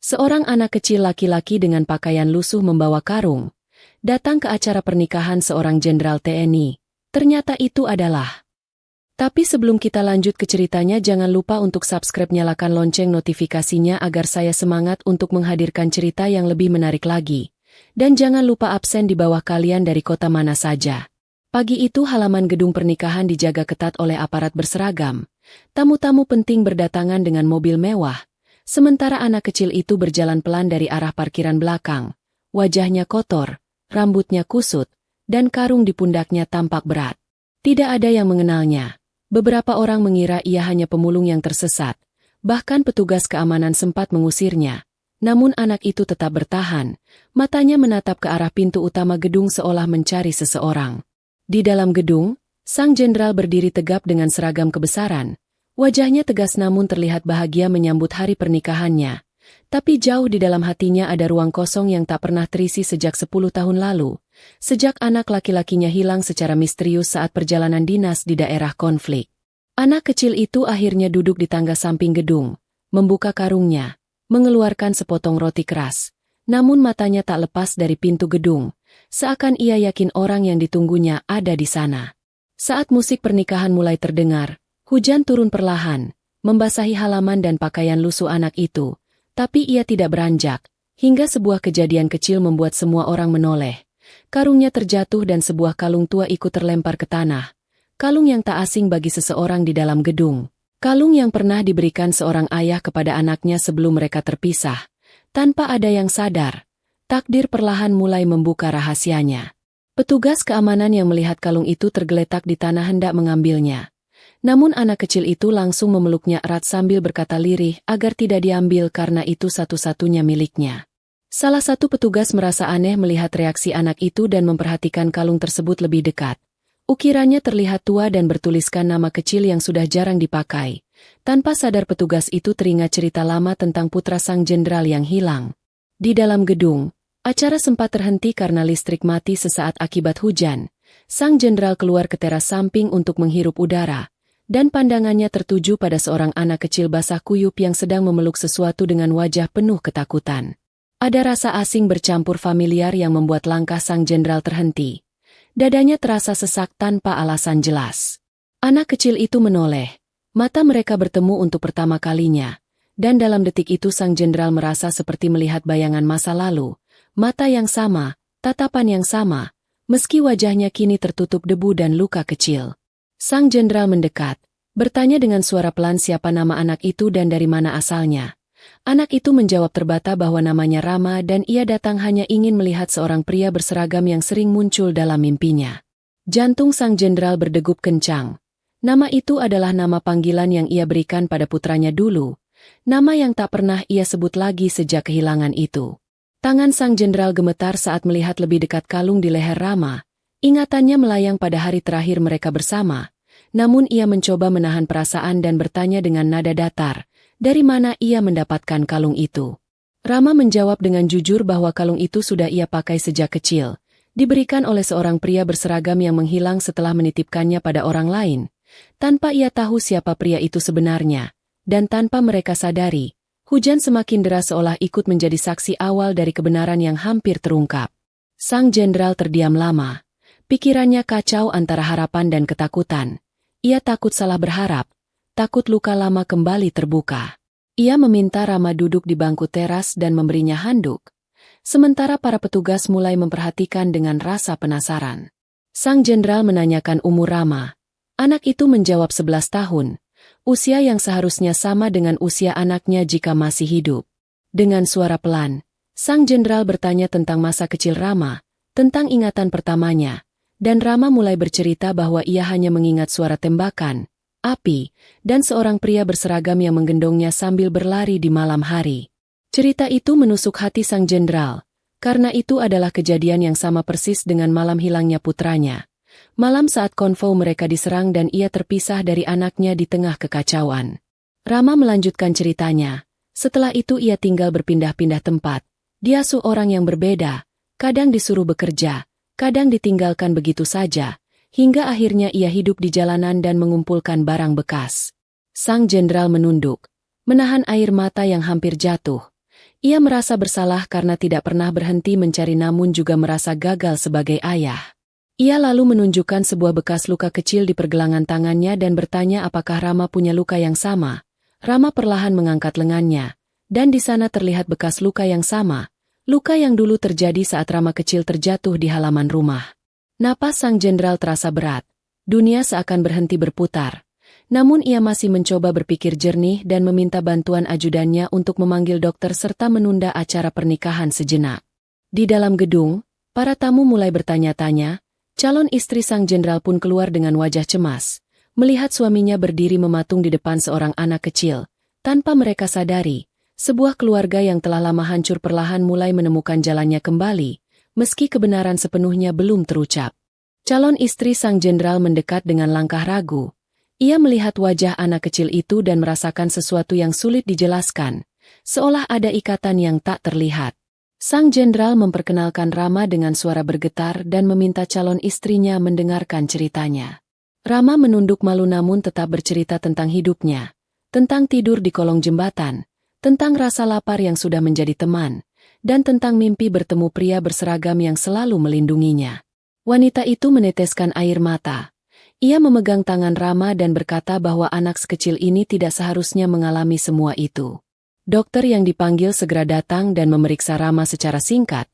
Seorang anak kecil laki-laki dengan pakaian lusuh membawa karung, datang ke acara pernikahan seorang jenderal TNI. Ternyata itu adalah. Tapi sebelum kita lanjut ke ceritanya, jangan lupa untuk subscribe, nyalakan lonceng notifikasinya agar saya semangat untuk menghadirkan cerita yang lebih menarik lagi. Dan jangan lupa absen di bawah kalian dari kota mana saja. Pagi itu halaman gedung pernikahan dijaga ketat oleh aparat berseragam. Tamu-tamu penting berdatangan dengan mobil mewah. Sementara anak kecil itu berjalan pelan dari arah parkiran belakang. Wajahnya kotor, rambutnya kusut, dan karung di pundaknya tampak berat. Tidak ada yang mengenalnya. Beberapa orang mengira ia hanya pemulung yang tersesat. Bahkan petugas keamanan sempat mengusirnya. Namun anak itu tetap bertahan. Matanya menatap ke arah pintu utama gedung seolah mencari seseorang. Di dalam gedung, sang jenderal berdiri tegap dengan seragam kebesaran. Wajahnya tegas namun terlihat bahagia menyambut hari pernikahannya. Tapi jauh di dalam hatinya ada ruang kosong yang tak pernah terisi sejak 10 tahun lalu. Sejak anak laki-lakinya hilang secara misterius saat perjalanan dinas di daerah konflik. Anak kecil itu akhirnya duduk di tangga samping gedung, membuka karungnya, mengeluarkan sepotong roti keras. Namun matanya tak lepas dari pintu gedung, seakan ia yakin orang yang ditunggunya ada di sana. Saat musik pernikahan mulai terdengar, hujan turun perlahan, membasahi halaman dan pakaian lusuh anak itu. Tapi ia tidak beranjak, hingga sebuah kejadian kecil membuat semua orang menoleh. Karungnya terjatuh dan sebuah kalung tua ikut terlempar ke tanah. Kalung yang tak asing bagi seseorang di dalam gedung. Kalung yang pernah diberikan seorang ayah kepada anaknya sebelum mereka terpisah. Tanpa ada yang sadar, takdir perlahan mulai membuka rahasianya. Petugas keamanan yang melihat kalung itu tergeletak di tanah hendak mengambilnya. Namun anak kecil itu langsung memeluknya erat sambil berkata lirih agar tidak diambil karena itu satu-satunya miliknya. Salah satu petugas merasa aneh melihat reaksi anak itu dan memperhatikan kalung tersebut lebih dekat. Ukirannya terlihat tua dan bertuliskan nama kecil yang sudah jarang dipakai. Tanpa sadar petugas itu teringat cerita lama tentang putra sang jenderal yang hilang. Di dalam gedung, acara sempat terhenti karena listrik mati sesaat akibat hujan. Sang jenderal keluar ke teras samping untuk menghirup udara. Dan pandangannya tertuju pada seorang anak kecil basah kuyup yang sedang memeluk sesuatu dengan wajah penuh ketakutan. Ada rasa asing bercampur familiar yang membuat langkah sang jenderal terhenti. Dadanya terasa sesak tanpa alasan jelas. Anak kecil itu menoleh. Mata mereka bertemu untuk pertama kalinya. Dan dalam detik itu sang jenderal merasa seperti melihat bayangan masa lalu. Mata yang sama, tatapan yang sama, meski wajahnya kini tertutup debu dan luka kecil. Sang jenderal mendekat, bertanya dengan suara pelan siapa nama anak itu dan dari mana asalnya. Anak itu menjawab terbata bahwa namanya Rama dan ia datang hanya ingin melihat seorang pria berseragam yang sering muncul dalam mimpinya. Jantung sang jenderal berdegup kencang. Nama itu adalah nama panggilan yang ia berikan pada putranya dulu. Nama yang tak pernah ia sebut lagi sejak kehilangan itu. Tangan sang jenderal gemetar saat melihat lebih dekat kalung di leher Rama. Ingatannya melayang pada hari terakhir mereka bersama. Namun ia mencoba menahan perasaan dan bertanya dengan nada datar, dari mana ia mendapatkan kalung itu. Rama menjawab dengan jujur bahwa kalung itu sudah ia pakai sejak kecil, diberikan oleh seorang pria berseragam yang menghilang setelah menitipkannya pada orang lain. Tanpa ia tahu siapa pria itu sebenarnya, dan tanpa mereka sadari, hujan semakin deras seolah ikut menjadi saksi awal dari kebenaran yang hampir terungkap. Sang jenderal terdiam lama. Pikirannya kacau antara harapan dan ketakutan. Ia takut salah berharap, takut luka lama kembali terbuka. Ia meminta Rama duduk di bangku teras dan memberinya handuk. Sementara para petugas mulai memperhatikan dengan rasa penasaran. Sang jenderal menanyakan umur Rama. Anak itu menjawab 11 tahun, usia yang seharusnya sama dengan usia anaknya jika masih hidup. Dengan suara pelan, sang jenderal bertanya tentang masa kecil Rama, tentang ingatan pertamanya. Dan Rama mulai bercerita bahwa ia hanya mengingat suara tembakan, api, dan seorang pria berseragam yang menggendongnya sambil berlari di malam hari. Cerita itu menusuk hati sang jenderal, karena itu adalah kejadian yang sama persis dengan malam hilangnya putranya. Malam saat konvoi mereka diserang dan ia terpisah dari anaknya di tengah kekacauan. Rama melanjutkan ceritanya. Setelah itu ia tinggal berpindah-pindah tempat. Diasuh orang yang berbeda, kadang disuruh bekerja, kadang ditinggalkan begitu saja, hingga akhirnya ia hidup di jalanan dan mengumpulkan barang bekas. Sang jenderal menunduk, menahan air mata yang hampir jatuh. Ia merasa bersalah karena tidak pernah berhenti mencari namun juga merasa gagal sebagai ayah. Ia lalu menunjukkan sebuah bekas luka kecil di pergelangan tangannya dan bertanya apakah Rama punya luka yang sama. Rama perlahan mengangkat lengannya, dan di sana terlihat bekas luka yang sama, luka yang dulu terjadi saat Rama kecil terjatuh di halaman rumah. Napas sang jenderal terasa berat. Dunia seakan berhenti berputar. Namun ia masih mencoba berpikir jernih dan meminta bantuan ajudannya untuk memanggil dokter serta menunda acara pernikahan sejenak. Di dalam gedung, para tamu mulai bertanya-tanya, calon istri sang jenderal pun keluar dengan wajah cemas, melihat suaminya berdiri mematung di depan seorang anak kecil. Tanpa mereka sadari, sebuah keluarga yang telah lama hancur perlahan mulai menemukan jalannya kembali, meski kebenaran sepenuhnya belum terucap. Calon istri sang jenderal mendekat dengan langkah ragu. Ia melihat wajah anak kecil itu dan merasakan sesuatu yang sulit dijelaskan, seolah ada ikatan yang tak terlihat. Sang jenderal memperkenalkan Rama dengan suara bergetar dan meminta calon istrinya mendengarkan ceritanya. Rama menunduk malu namun tetap bercerita tentang hidupnya, tentang tidur di kolong jembatan, tentang rasa lapar yang sudah menjadi teman, dan tentang mimpi bertemu pria berseragam yang selalu melindunginya. Wanita itu meneteskan air mata. Ia memegang tangan Rama dan berkata bahwa anak sekecil ini tidak seharusnya mengalami semua itu. Dokter yang dipanggil segera datang dan memeriksa Rama secara singkat,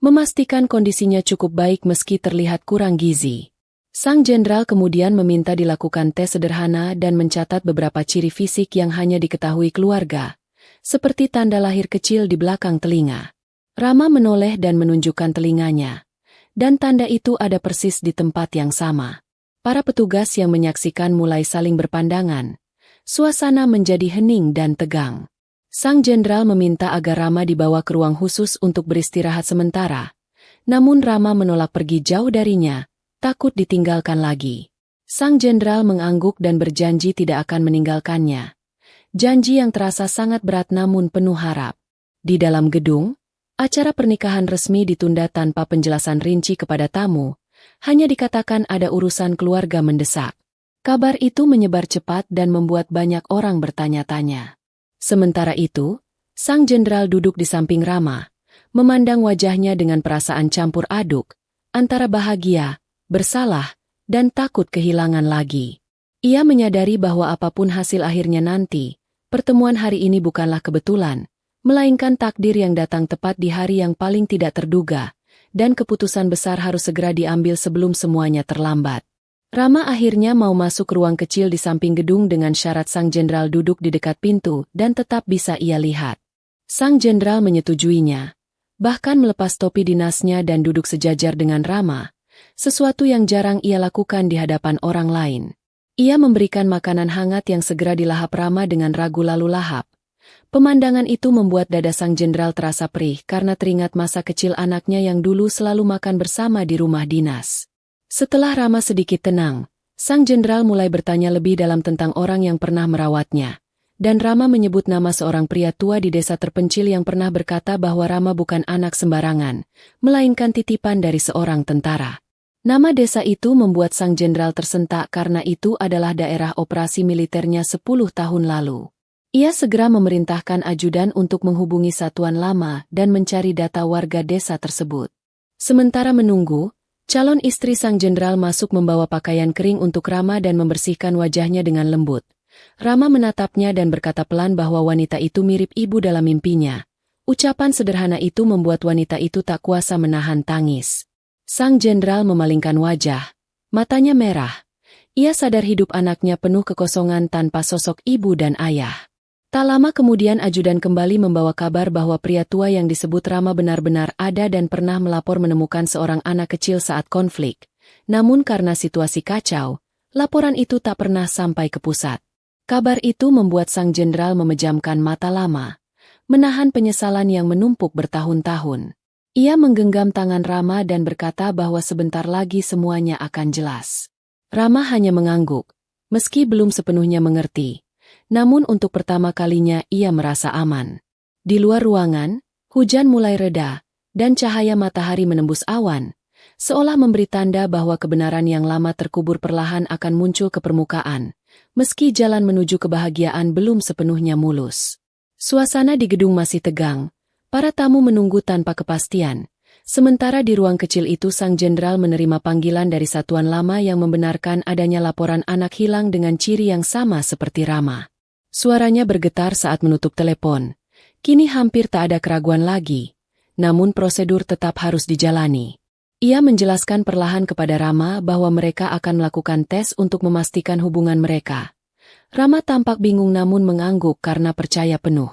memastikan kondisinya cukup baik meski terlihat kurang gizi. Sang jenderal kemudian meminta dilakukan tes sederhana dan mencatat beberapa ciri fisik yang hanya diketahui keluarga, seperti tanda lahir kecil di belakang telinga. Rama menoleh dan menunjukkan telinganya. Dan tanda itu ada persis di tempat yang sama. Para petugas yang menyaksikan mulai saling berpandangan. Suasana menjadi hening dan tegang. Sang jenderal meminta agar Rama dibawa ke ruang khusus untuk beristirahat sementara. Namun Rama menolak pergi jauh darinya, takut ditinggalkan lagi. Sang jenderal mengangguk dan berjanji tidak akan meninggalkannya. Janji yang terasa sangat berat namun penuh harap. Di dalam gedung, acara pernikahan resmi ditunda tanpa penjelasan rinci kepada tamu, hanya dikatakan ada urusan keluarga mendesak. Kabar itu menyebar cepat dan membuat banyak orang bertanya-tanya. Sementara itu, sang jenderal duduk di samping Rama, memandang wajahnya dengan perasaan campur aduk, antara bahagia, bersalah, dan takut kehilangan lagi. Ia menyadari bahwa apapun hasil akhirnya nanti, pertemuan hari ini bukanlah kebetulan, melainkan takdir yang datang tepat di hari yang paling tidak terduga, dan keputusan besar harus segera diambil sebelum semuanya terlambat. Rama akhirnya mau masuk ruang kecil di samping gedung dengan syarat sang jenderal duduk di dekat pintu dan tetap bisa ia lihat. Sang jenderal menyetujuinya, bahkan melepas topi dinasnya dan duduk sejajar dengan Rama, sesuatu yang jarang ia lakukan di hadapan orang lain. Ia memberikan makanan hangat yang segera dilahap Rama dengan ragu lalu lahap. Pemandangan itu membuat dada sang jenderal terasa perih karena teringat masa kecil anaknya yang dulu selalu makan bersama di rumah dinas. Setelah Rama sedikit tenang, sang jenderal mulai bertanya lebih dalam tentang orang yang pernah merawatnya. Dan Rama menyebut nama seorang pria tua di desa terpencil yang pernah berkata bahwa Rama bukan anak sembarangan, melainkan titipan dari seorang tentara. Nama desa itu membuat sang jenderal tersentak karena itu adalah daerah operasi militernya 10 tahun lalu. Ia segera memerintahkan ajudan untuk menghubungi satuan lama dan mencari data warga desa tersebut. Sementara menunggu, calon istri sang jenderal masuk membawa pakaian kering untuk Rama dan membersihkan wajahnya dengan lembut. Rama menatapnya dan berkata pelan bahwa wanita itu mirip ibu dalam mimpinya. Ucapan sederhana itu membuat wanita itu tak kuasa menahan tangis. Sang jenderal memalingkan wajah, matanya merah. Ia sadar hidup anaknya penuh kekosongan tanpa sosok ibu dan ayah. Tak lama kemudian ajudan kembali membawa kabar bahwa pria tua yang disebut Rama benar-benar ada dan pernah melapor menemukan seorang anak kecil saat konflik. Namun karena situasi kacau, laporan itu tak pernah sampai ke pusat. Kabar itu membuat sang jenderal memejamkan mata lama, menahan penyesalan yang menumpuk bertahun-tahun. Ia menggenggam tangan Rama dan berkata bahwa sebentar lagi semuanya akan jelas. Rama hanya mengangguk, meski belum sepenuhnya mengerti. Namun untuk pertama kalinya ia merasa aman. Di luar ruangan, hujan mulai reda, dan cahaya matahari menembus awan, seolah memberi tanda bahwa kebenaran yang lama terkubur perlahan akan muncul ke permukaan, meski jalan menuju kebahagiaan belum sepenuhnya mulus. Suasana di gedung masih tegang, Para tamu menunggu tanpa kepastian. Sementara di ruang kecil itu sang jenderal menerima panggilan dari satuan lama yang membenarkan adanya laporan anak hilang dengan ciri yang sama seperti Rama. Suaranya bergetar saat menutup telepon. Kini hampir tak ada keraguan lagi. Namun prosedur tetap harus dijalani. Ia menjelaskan perlahan kepada Rama bahwa mereka akan melakukan tes untuk memastikan hubungan mereka. Rama tampak bingung namun mengangguk karena percaya penuh.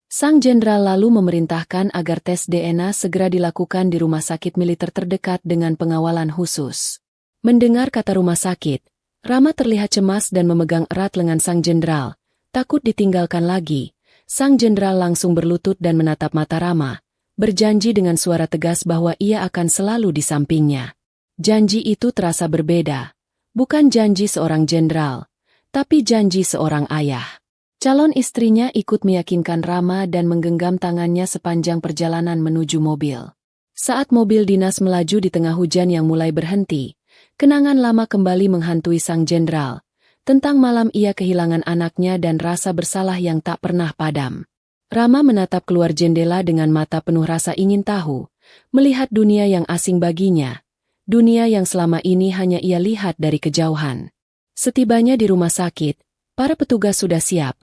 Sang jenderal lalu memerintahkan agar tes DNA segera dilakukan di rumah sakit militer terdekat dengan pengawalan khusus. Mendengar kata rumah sakit, Rama terlihat cemas dan memegang erat lengan sang jenderal. Takut ditinggalkan lagi, sang jenderal langsung berlutut dan menatap mata Rama, berjanji dengan suara tegas bahwa ia akan selalu di sampingnya. Janji itu terasa berbeda. Bukan janji seorang jenderal, tapi janji seorang ayah. Calon istrinya ikut meyakinkan Rama dan menggenggam tangannya sepanjang perjalanan menuju mobil. Saat mobil dinas melaju di tengah hujan yang mulai berhenti, kenangan lama kembali menghantui sang jenderal. Tentang malam ia kehilangan anaknya dan rasa bersalah yang tak pernah padam. Rama menatap keluar jendela dengan mata penuh rasa ingin tahu, melihat dunia yang asing baginya, dunia yang selama ini hanya ia lihat dari kejauhan. Setibanya di rumah sakit, para petugas sudah siap.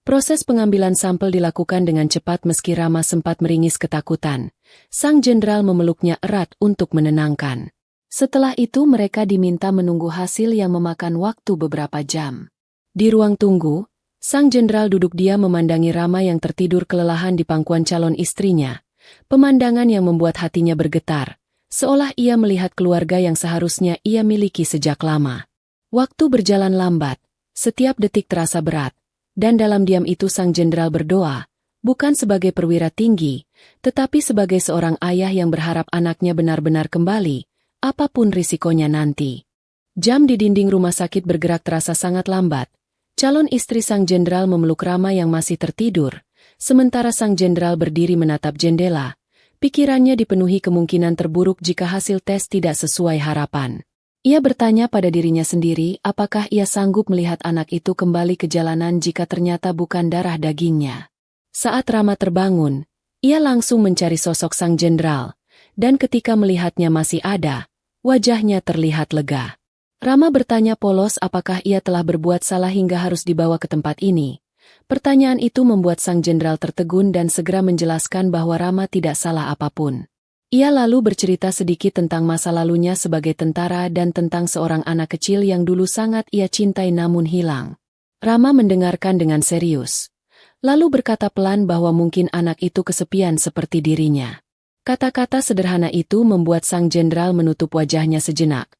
Proses pengambilan sampel dilakukan dengan cepat meski Rama sempat meringis ketakutan. Sang jenderal memeluknya erat untuk menenangkan. Setelah itu mereka diminta menunggu hasil yang memakan waktu beberapa jam. Di ruang tunggu, sang jenderal duduk diam memandangi Rama yang tertidur kelelahan di pangkuan calon istrinya. Pemandangan yang membuat hatinya bergetar, seolah ia melihat keluarga yang seharusnya ia miliki sejak lama. Waktu berjalan lambat, setiap detik terasa berat. Dan dalam diam itu sang jenderal berdoa, bukan sebagai perwira tinggi, tetapi sebagai seorang ayah yang berharap anaknya benar-benar kembali, apapun risikonya nanti. Jam di dinding rumah sakit bergerak terasa sangat lambat. Calon istri sang jenderal memeluk Rama yang masih tertidur, sementara sang jenderal berdiri menatap jendela. Pikirannya dipenuhi kemungkinan terburuk jika hasil tes tidak sesuai harapan. Ia bertanya pada dirinya sendiri apakah ia sanggup melihat anak itu kembali ke jalanan jika ternyata bukan darah dagingnya. Saat Rama terbangun, ia langsung mencari sosok sang jenderal, dan ketika melihatnya masih ada, wajahnya terlihat lega. Rama bertanya polos apakah ia telah berbuat salah hingga harus dibawa ke tempat ini. Pertanyaan itu membuat sang jenderal tertegun dan segera menjelaskan bahwa Rama tidak salah apapun. Ia lalu bercerita sedikit tentang masa lalunya sebagai tentara dan tentang seorang anak kecil yang dulu sangat ia cintai namun hilang. Rama mendengarkan dengan serius. Lalu berkata pelan bahwa mungkin anak itu kesepian seperti dirinya. Kata-kata sederhana itu membuat sang jenderal menutup wajahnya sejenak,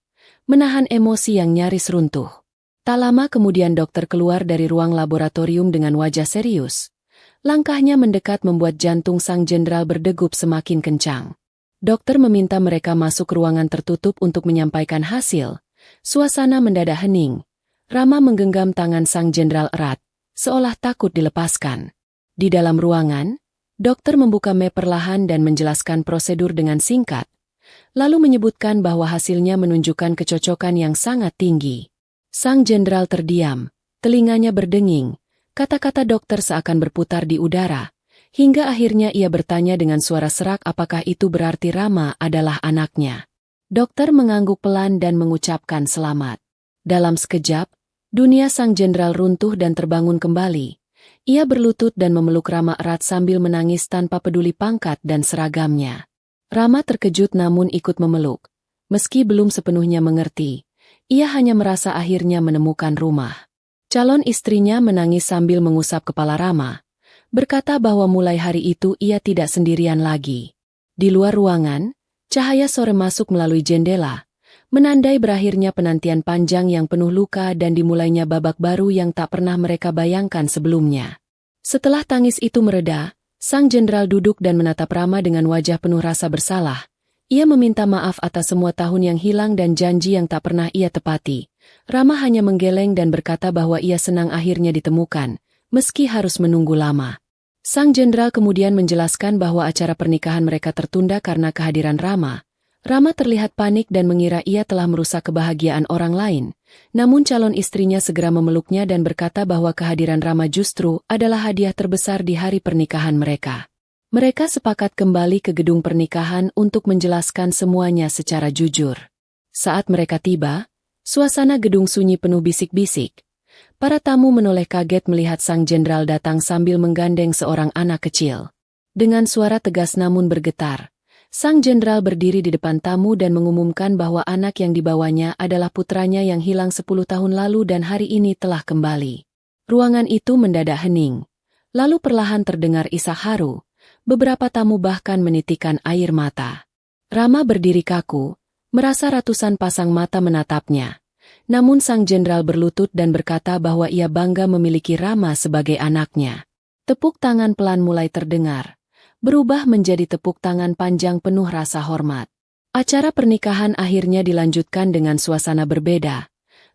menahan emosi yang nyaris runtuh. Tak lama kemudian dokter keluar dari ruang laboratorium dengan wajah serius. Langkahnya mendekat membuat jantung sang jenderal berdegup semakin kencang. Dokter meminta mereka masuk ke ruangan tertutup untuk menyampaikan hasil. Suasana mendadak hening. Rama menggenggam tangan sang jenderal erat, seolah takut dilepaskan. Di dalam ruangan, dokter membuka map perlahan dan menjelaskan prosedur dengan singkat, lalu menyebutkan bahwa hasilnya menunjukkan kecocokan yang sangat tinggi. Sang jenderal terdiam, telinganya berdenging, kata-kata dokter seakan berputar di udara. Hingga akhirnya ia bertanya dengan suara serak apakah itu berarti Rama adalah anaknya. Dokter mengangguk pelan dan mengucapkan selamat. Dalam sekejap, dunia sang jenderal runtuh dan terbangun kembali. Ia berlutut dan memeluk Rama erat sambil menangis tanpa peduli pangkat dan seragamnya. Rama terkejut namun ikut memeluk. Meski belum sepenuhnya mengerti, ia hanya merasa akhirnya menemukan rumah. Calon istrinya menangis sambil mengusap kepala Rama. Berkata bahwa mulai hari itu ia tidak sendirian lagi. Di luar ruangan, cahaya sore masuk melalui jendela, menandai berakhirnya penantian panjang yang penuh luka dan dimulainya babak baru yang tak pernah mereka bayangkan sebelumnya. Setelah tangis itu mereda, sang jenderal duduk dan menatap Rama dengan wajah penuh rasa bersalah. Ia meminta maaf atas semua tahun yang hilang dan janji yang tak pernah ia tepati. Rama hanya menggeleng dan berkata bahwa ia senang akhirnya ditemukan, meski harus menunggu lama. Sang jenderal kemudian menjelaskan bahwa acara pernikahan mereka tertunda karena kehadiran Rama. Rama terlihat panik dan mengira ia telah merusak kebahagiaan orang lain. Namun calon istrinya segera memeluknya dan berkata bahwa kehadiran Rama justru adalah hadiah terbesar di hari pernikahan mereka. Mereka sepakat kembali ke gedung pernikahan untuk menjelaskan semuanya secara jujur. Saat mereka tiba, suasana gedung sunyi penuh bisik-bisik. Para tamu menoleh kaget melihat sang jenderal datang sambil menggandeng seorang anak kecil. Dengan suara tegas namun bergetar, sang jenderal berdiri di depan tamu dan mengumumkan bahwa anak yang dibawanya adalah putranya yang hilang 10 tahun lalu dan hari ini telah kembali. Ruangan itu mendadak hening. Lalu perlahan terdengar isak haru. Beberapa tamu bahkan menitikkan air mata. Rama berdiri kaku, merasa ratusan pasang mata menatapnya. Namun sang jenderal berlutut dan berkata bahwa ia bangga memiliki Rama sebagai anaknya. Tepuk tangan pelan mulai terdengar, berubah menjadi tepuk tangan panjang penuh rasa hormat. Acara pernikahan akhirnya dilanjutkan dengan suasana berbeda,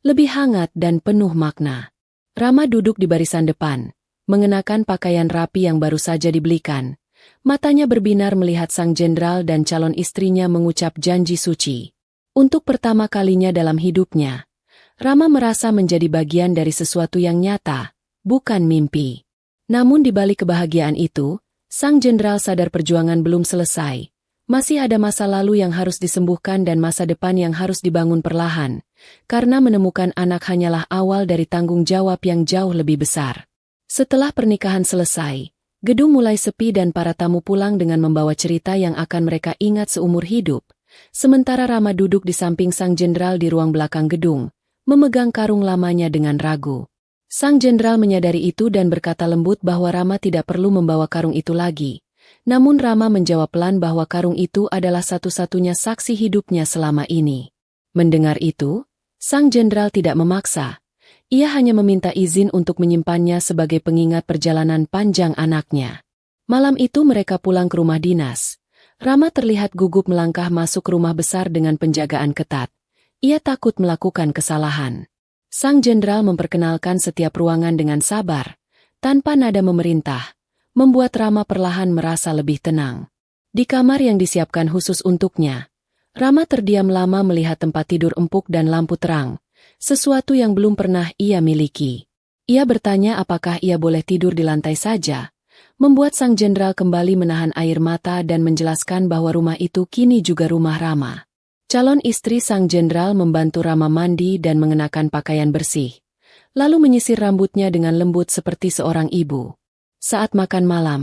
lebih hangat dan penuh makna. Rama duduk di barisan depan, mengenakan pakaian rapi yang baru saja dibelikan. Matanya berbinar melihat sang jenderal dan calon istrinya mengucap janji suci. Untuk pertama kalinya dalam hidupnya, Rama merasa menjadi bagian dari sesuatu yang nyata, bukan mimpi. Namun di balik kebahagiaan itu, sang jenderal sadar perjuangan belum selesai. Masih ada masa lalu yang harus disembuhkan dan masa depan yang harus dibangun perlahan, karena menemukan anak hanyalah awal dari tanggung jawab yang jauh lebih besar. Setelah pernikahan selesai, gedung mulai sepi dan para tamu pulang dengan membawa cerita yang akan mereka ingat seumur hidup. Sementara Rama duduk di samping sang jenderal di ruang belakang gedung, memegang karung lamanya dengan ragu. Sang jenderal menyadari itu dan berkata lembut bahwa Rama tidak perlu membawa karung itu lagi. Namun Rama menjawab pelan bahwa karung itu adalah satu-satunya saksi hidupnya selama ini. Mendengar itu, sang jenderal tidak memaksa. Ia hanya meminta izin untuk menyimpannya sebagai pengingat perjalanan panjang anaknya. Malam itu mereka pulang ke rumah dinas. Rama terlihat gugup melangkah masuk rumah besar dengan penjagaan ketat. Ia takut melakukan kesalahan. Sang jenderal memperkenalkan setiap ruangan dengan sabar, tanpa nada memerintah, membuat Rama perlahan merasa lebih tenang. Di kamar yang disiapkan khusus untuknya, Rama terdiam lama melihat tempat tidur empuk dan lampu terang. Sesuatu yang belum pernah ia miliki. Ia bertanya apakah ia boleh tidur di lantai saja, membuat sang jenderal kembali menahan air mata dan menjelaskan bahwa rumah itu kini juga rumah Rama. Calon istri sang jenderal membantu Rama mandi dan mengenakan pakaian bersih, lalu menyisir rambutnya dengan lembut seperti seorang ibu. Saat makan malam,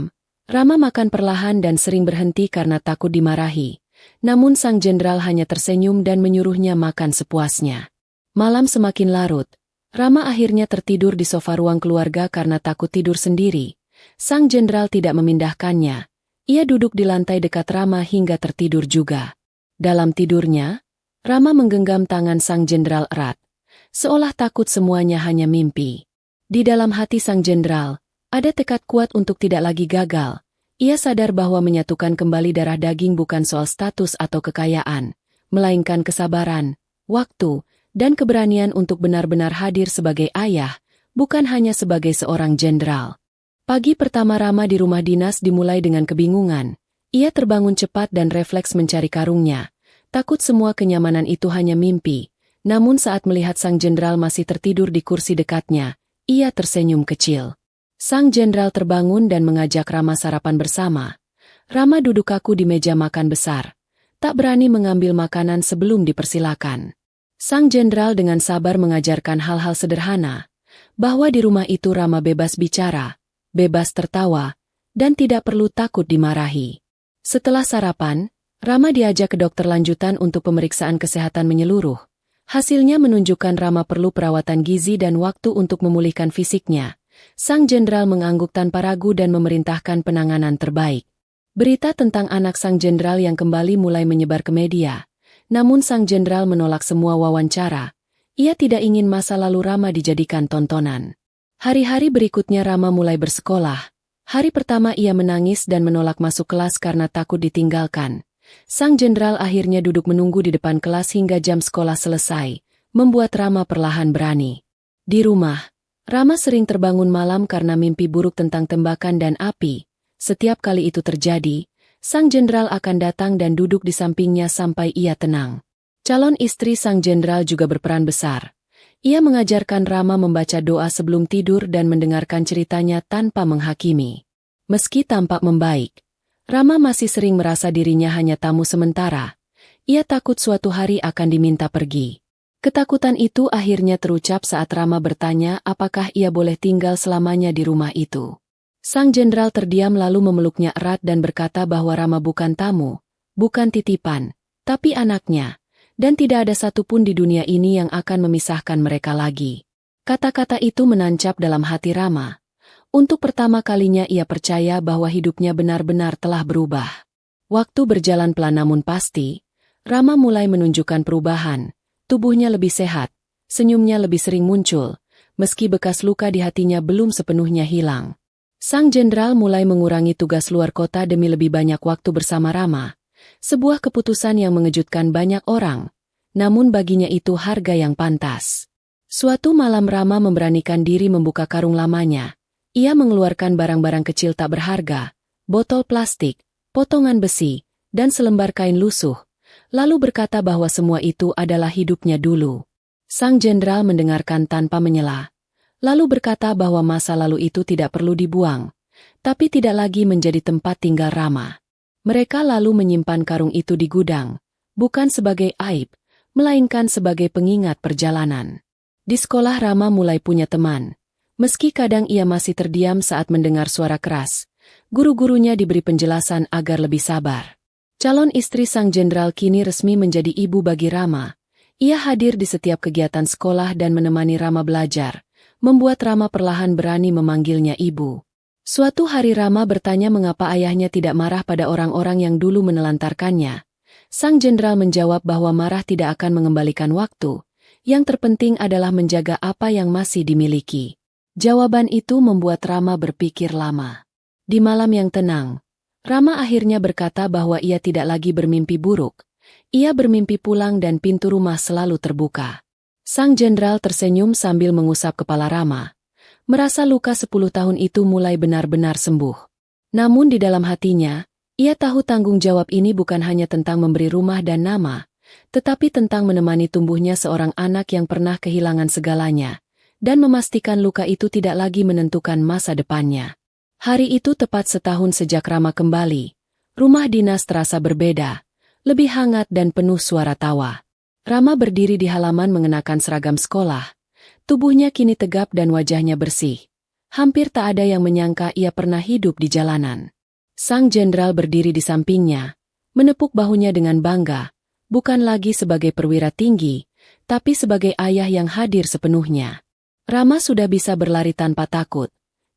Rama makan perlahan dan sering berhenti karena takut dimarahi, namun sang jenderal hanya tersenyum dan menyuruhnya makan sepuasnya. Malam semakin larut, Rama akhirnya tertidur di sofa ruang keluarga karena takut tidur sendiri. Sang jenderal tidak memindahkannya. Ia duduk di lantai dekat Rama hingga tertidur juga. Dalam tidurnya, Rama menggenggam tangan sang jenderal erat, seolah takut semuanya hanya mimpi. Di dalam hati sang jenderal, ada tekad kuat untuk tidak lagi gagal. Ia sadar bahwa menyatukan kembali darah daging bukan soal status atau kekayaan, melainkan kesabaran, waktu, dan keberanian untuk benar-benar hadir sebagai ayah, bukan hanya sebagai seorang jenderal. Pagi pertama Rama di rumah dinas dimulai dengan kebingungan. Ia terbangun cepat dan refleks mencari karungnya. Takut semua kenyamanan itu hanya mimpi. Namun saat melihat sang jenderal masih tertidur di kursi dekatnya, ia tersenyum kecil. Sang jenderal terbangun dan mengajak Rama sarapan bersama. Rama duduk kaku di meja makan besar, tak berani mengambil makanan sebelum dipersilakan. Sang jenderal dengan sabar mengajarkan hal-hal sederhana, bahwa di rumah itu Rama bebas bicara, bebas tertawa, dan tidak perlu takut dimarahi. Setelah sarapan, Rama diajak ke dokter lanjutan untuk pemeriksaan kesehatan menyeluruh. Hasilnya menunjukkan Rama perlu perawatan gizi dan waktu untuk memulihkan fisiknya. Sang jenderal mengangguk tanpa ragu dan memerintahkan penanganan terbaik. Berita tentang anak sang jenderal yang kembali mulai menyebar ke media. Namun sang jenderal menolak semua wawancara. Ia tidak ingin masa lalu Rama dijadikan tontonan. Hari-hari berikutnya Rama mulai bersekolah. Hari pertama ia menangis dan menolak masuk kelas karena takut ditinggalkan. Sang jenderal akhirnya duduk menunggu di depan kelas hingga jam sekolah selesai, membuat Rama perlahan berani. Di rumah, Rama sering terbangun malam karena mimpi buruk tentang tembakan dan api. Setiap kali itu terjadi, sang jenderal akan datang dan duduk di sampingnya sampai ia tenang. Calon istri sang jenderal juga berperan besar. Ia mengajarkan Rama membaca doa sebelum tidur dan mendengarkan ceritanya tanpa menghakimi. Meski tampak membaik, Rama masih sering merasa dirinya hanya tamu sementara. Ia takut suatu hari akan diminta pergi. Ketakutan itu akhirnya terucap saat Rama bertanya apakah ia boleh tinggal selamanya di rumah itu. Sang jenderal terdiam lalu memeluknya erat dan berkata bahwa Rama bukan tamu, bukan titipan, tapi anaknya, dan tidak ada satupun di dunia ini yang akan memisahkan mereka lagi. Kata-kata itu menancap dalam hati Rama. Untuk pertama kalinya ia percaya bahwa hidupnya benar-benar telah berubah. Waktu berjalan pelan namun pasti, Rama mulai menunjukkan perubahan. Tubuhnya lebih sehat, senyumnya lebih sering muncul, meski bekas luka di hatinya belum sepenuhnya hilang. Sang jenderal mulai mengurangi tugas luar kota demi lebih banyak waktu bersama Rama. Sebuah keputusan yang mengejutkan banyak orang, namun baginya itu harga yang pantas. Suatu malam Rama memberanikan diri membuka karung lamanya. Ia mengeluarkan barang-barang kecil tak berharga, botol plastik, potongan besi, dan selembar kain lusuh, lalu berkata bahwa semua itu adalah hidupnya dulu. Sang jenderal mendengarkan tanpa menyela. Lalu berkata bahwa masa lalu itu tidak perlu dibuang, tapi tidak lagi menjadi tempat tinggal Rama. Mereka lalu menyimpan karung itu di gudang, bukan sebagai aib, melainkan sebagai pengingat perjalanan. Di sekolah Rama mulai punya teman. Meski kadang ia masih terdiam saat mendengar suara keras, guru-gurunya diberi penjelasan agar lebih sabar. Calon istri sang jenderal kini resmi menjadi ibu bagi Rama. Ia hadir di setiap kegiatan sekolah dan menemani Rama belajar, membuat Rama perlahan berani memanggilnya ibu. Suatu hari Rama bertanya mengapa ayahnya tidak marah pada orang-orang yang dulu menelantarkannya. Sang jenderal menjawab bahwa marah tidak akan mengembalikan waktu. Yang terpenting adalah menjaga apa yang masih dimiliki. Jawaban itu membuat Rama berpikir lama. Di malam yang tenang, Rama akhirnya berkata bahwa ia tidak lagi bermimpi buruk. Ia bermimpi pulang dan pintu rumah selalu terbuka. Sang jenderal tersenyum sambil mengusap kepala Rama. Merasa luka 10 tahun itu mulai benar-benar sembuh. Namun di dalam hatinya, ia tahu tanggung jawab ini bukan hanya tentang memberi rumah dan nama, tetapi tentang menemani tumbuhnya seorang anak yang pernah kehilangan segalanya, dan memastikan luka itu tidak lagi menentukan masa depannya. Hari itu tepat setahun sejak Rama kembali. Rumah dinas terasa berbeda, lebih hangat dan penuh suara tawa. Rama berdiri di halaman mengenakan seragam sekolah. Tubuhnya kini tegap dan wajahnya bersih. Hampir tak ada yang menyangka ia pernah hidup di jalanan. Sang jenderal berdiri di sampingnya, menepuk bahunya dengan bangga, bukan lagi sebagai perwira tinggi, tapi sebagai ayah yang hadir sepenuhnya. Rama sudah bisa berlari tanpa takut,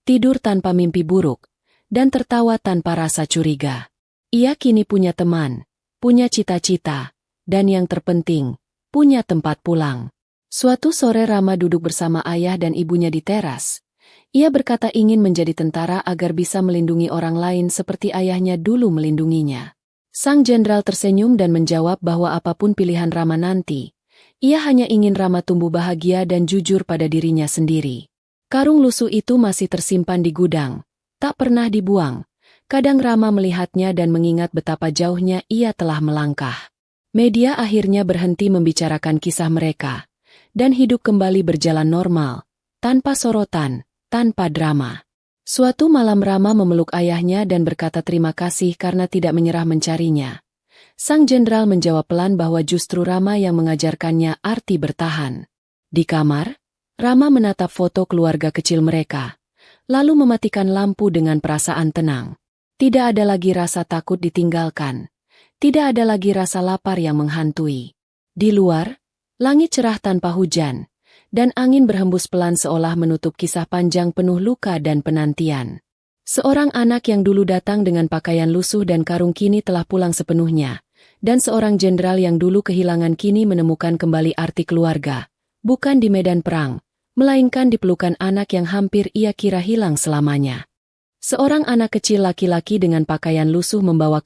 tidur tanpa mimpi buruk, dan tertawa tanpa rasa curiga. Ia kini punya teman, punya cita-cita, dan yang terpenting, punya tempat pulang. Suatu sore Rama duduk bersama ayah dan ibunya di teras. Ia berkata ingin menjadi tentara agar bisa melindungi orang lain seperti ayahnya dulu melindunginya. Sang jenderal tersenyum dan menjawab bahwa apapun pilihan Rama nanti, ia hanya ingin Rama tumbuh bahagia dan jujur pada dirinya sendiri. Karung lusuh itu masih tersimpan di gudang, tak pernah dibuang. Kadang Rama melihatnya dan mengingat betapa jauhnya ia telah melangkah. Media akhirnya berhenti membicarakan kisah mereka, dan hidup kembali berjalan normal, tanpa sorotan, tanpa drama. Suatu malam Rama memeluk ayahnya dan berkata terima kasih karena tidak menyerah mencarinya. Sang jenderal menjawab pelan bahwa justru Rama yang mengajarkannya arti bertahan. Di kamar, Rama menatap foto keluarga kecil mereka, lalu mematikan lampu dengan perasaan tenang. Tidak ada lagi rasa takut ditinggalkan. Tidak ada lagi rasa lapar yang menghantui. Di luar, langit cerah tanpa hujan, dan angin berhembus pelan seolah menutup kisah panjang penuh luka dan penantian. Seorang anak yang dulu datang dengan pakaian lusuh dan karung kini telah pulang sepenuhnya, dan seorang jenderal yang dulu kehilangan kini menemukan kembali arti keluarga, bukan di medan perang, melainkan di pelukan anak yang hampir ia kira hilang selamanya. Seorang anak kecil laki-laki dengan pakaian lusuh membawa